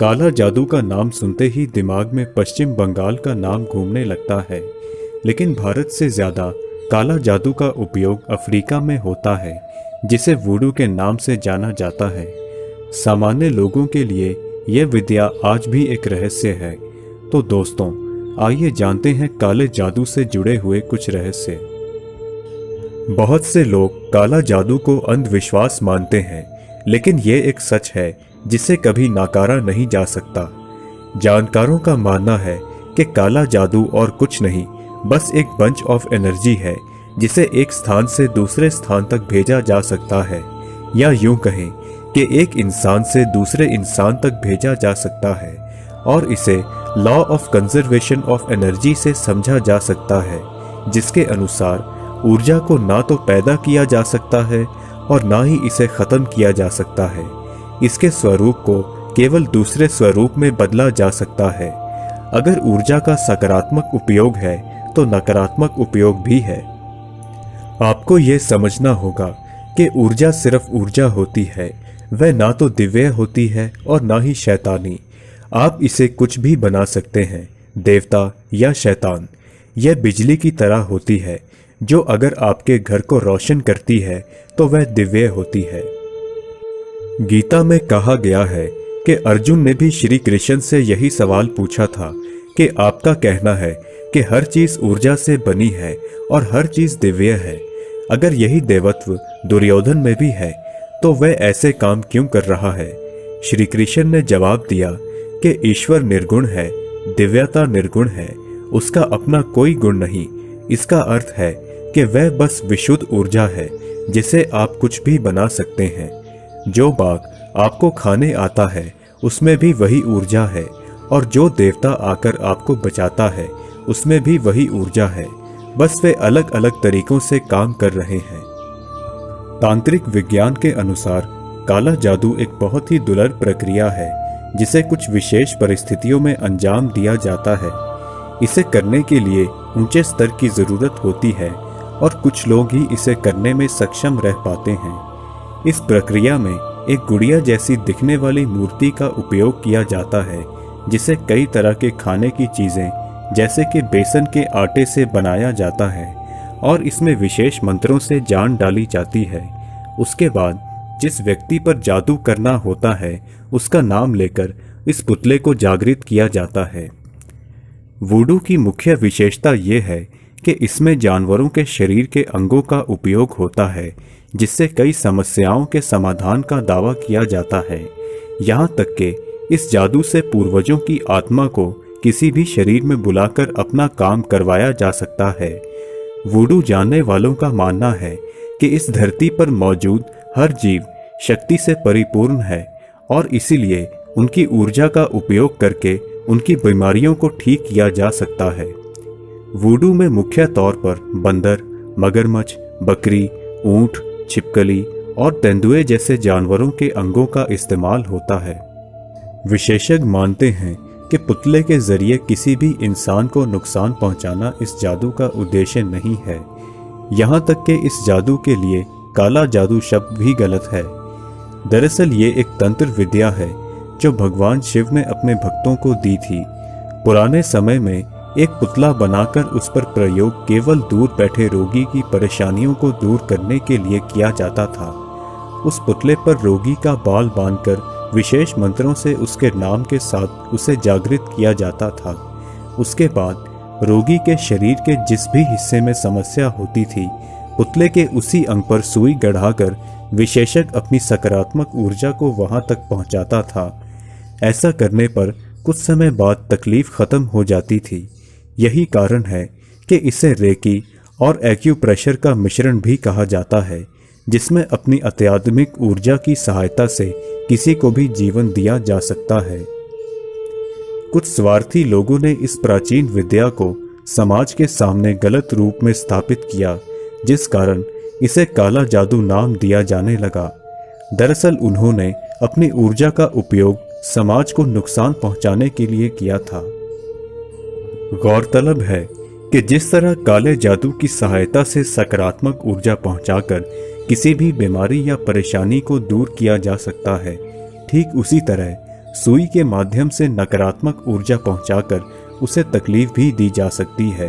काला जादू का नाम सुनते ही दिमाग में पश्चिम बंगाल का नाम घूमने लगता है, लेकिन भारत से ज़्यादा काला जादू का उपयोग अफ्रीका में होता है, जिसे वुडू के नाम से जाना जाता है। सामान्य लोगों के लिए यह विद्या आज भी एक रहस्य है। तो दोस्तों, आइए जानते हैं काले जादू से जुड़े हुए कुछ रहस्य। बहुत से लोग काला जादू को अंधविश्वास मानते हैं, लेकिन यह एक सच है जिसे कभी नकारा नहीं जा सकता। जानकारों का मानना है कि काला जादू और कुछ नहीं, बस एक बंच ऑफ एनर्जी है जिसे एक स्थान से दूसरे स्थान तक भेजा जा सकता है, या यूं कहें कि एक इंसान से दूसरे इंसान तक भेजा जा सकता है, और इसे law of conservation of energy से समझा जा सकता है, जिसके अनुसार ऊर्जा को ना तो पैदा किया जा सकता है और ना ही इसे खत्म किया जा सकता है। इसके स्वरूप को केवल दूसरे स्वरूप में बदला जा सकता है। अगर ऊर्जा का सकारात्मक उपयोग है तो नकारात्मक उपयोग भी है। आपको यह समझना होगा कि ऊर्जा सिर्फ ऊर्जा होती है, वह ना तो दिव्य होती है और ना ही शैतानी। आप इसे कुछ भी बना सकते हैं, देवता या शैतान। यह बिजली की तरह होती है, जो अगर आपके घर को रोशन करती है तो वह दिव्य होती है। गीता में कहा गया है कि अर्जुन ने भी श्री कृष्ण से यही सवाल पूछा था कि आपका कहना है कि हर चीज ऊर्जा से बनी है और हर चीज दिव्य है। अगर यही देवत्व दुर्योधन में भी है तो वह ऐसे काम क्यों कर रहा है? श्री कृष्ण ने जवाब दिया कि ईश्वर निर्गुण है, दिव्यता निर्गुण है, उसका अपना कोई गुण नहीं। इसका अर्थ है कि वह बस विशुद्ध ऊर्जा है जिसे आप कुछ भी बना सकते हैं। जो बाग आपको खाने आता है उसमें भी वही ऊर्जा है, और जो देवता आकर आपको बचाता है उसमें भी वही ऊर्जा है, बस वे अलग अलग तरीकों से काम कर रहे हैं। तांत्रिक विज्ञान के अनुसार काला जादू एक बहुत ही दुर्लभ प्रक्रिया है जिसे कुछ विशेष परिस्थितियों में अंजाम दिया जाता है। इसे करने के लिए ऊंचे स्तर की जरूरत होती है और कुछ लोग ही इसे करने में सक्षम रह पाते हैं। इस प्रक्रिया में एक गुड़िया जैसी दिखने वाली मूर्ति का उपयोग किया जाता है, जिसे कई तरह के खाने की चीजें जैसे कि बेसन के आटे से बनाया जाता है और इसमें विशेष मंत्रों से जान डाली जाती है। उसके बाद जिस व्यक्ति पर जादू करना होता है उसका नाम लेकर इस पुतले को जागृत किया जाता है। वुडू की मुख्य विशेषता यह है कि इसमें जानवरों के शरीर के अंगों का उपयोग होता है, जिससे कई समस्याओं के समाधान का दावा किया जाता है। यहाँ तक कि इस जादू से पूर्वजों की आत्मा को किसी भी शरीर में बुलाकर अपना काम करवाया जा सकता है। वुडू जानने वालों का मानना है कि इस धरती पर मौजूद हर जीव शक्ति से परिपूर्ण है और इसीलिए उनकी ऊर्जा का उपयोग करके उनकी बीमारियों को ठीक किया जा सकता है। वुडू में मुख्य तौर पर बंदर, मगरमच्छ, बकरी, ऊंट, छिपकली और तेंदुए जैसे जानवरों के अंगों का इस्तेमाल होता है। विशेषज्ञ मानते हैं कि पुतले के जरिए किसी भी इंसान को नुकसान पहुंचाना इस जादू का उद्देश्य नहीं है। यहाँ तक कि इस जादू के लिए काला जादू शब्द भी गलत है। दरअसल ये एक तंत्र विद्या है जो भगवान शिव ने अपने भक्तों को दी थी। पुराने समय में एक पुतला बनाकर उस पर प्रयोग केवल दूर बैठे रोगी की परेशानियों को दूर करने के लिए किया जाता था। उस पुतले पर रोगी का बाल बांधकर विशेष मंत्रों से उसके नाम के साथ उसे जागृत किया जाता था। उसके बाद रोगी के शरीर के जिस भी हिस्से में समस्या होती थी, पुतले के उसी अंग पर सुई गढ़ाकर विशेषज्ञ अपनी सकारात्मक ऊर्जा को वहां तक पहुंचाता था। ऐसा करने पर कुछ समय बाद तकलीफ खत्म हो जाती थी। यही कारण है कि इसे रेकी और एक्यूप्रेशर का मिश्रण भी कहा जाता है, जिसमें अपनी अत्याधुनिक ऊर्जा की सहायता से किसी को भी जीवन दिया जा सकता है। कुछ स्वार्थी लोगों ने इस प्राचीन विद्या को समाज के सामने गलत रूप में स्थापित किया, जिस कारण इसे काला जादू नाम दिया जाने लगा। दरअसल उन्होंने अपनी ऊर्जा का उपयोग समाज को नुकसान पहुंचाने के लिए किया था। गौरतलब है कि जिस तरह काले जादू की सहायता से सकारात्मक ऊर्जा पहुंचाकर किसी भी बीमारी या परेशानी को दूर किया जा सकता है, ठीक उसी तरह सुई के माध्यम से नकारात्मक ऊर्जा पहुंचाकर उसे तकलीफ भी दी जा सकती है।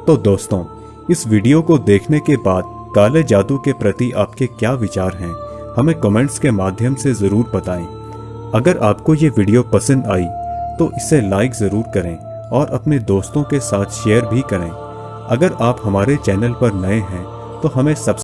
तो दोस्तों, इस वीडियो को देखने के बाद काले जादू के प्रति आपके क्या विचार हैं, हमें कमेंट्स के माध्यम से ज़रूर बताएं। अगर आपको ये वीडियो पसंद आई तो इसे लाइक ज़रूर करें और अपने दोस्तों के साथ शेयर भी करें। अगर आप हमारे चैनल पर नए हैं तो हमें सब्सक्राइब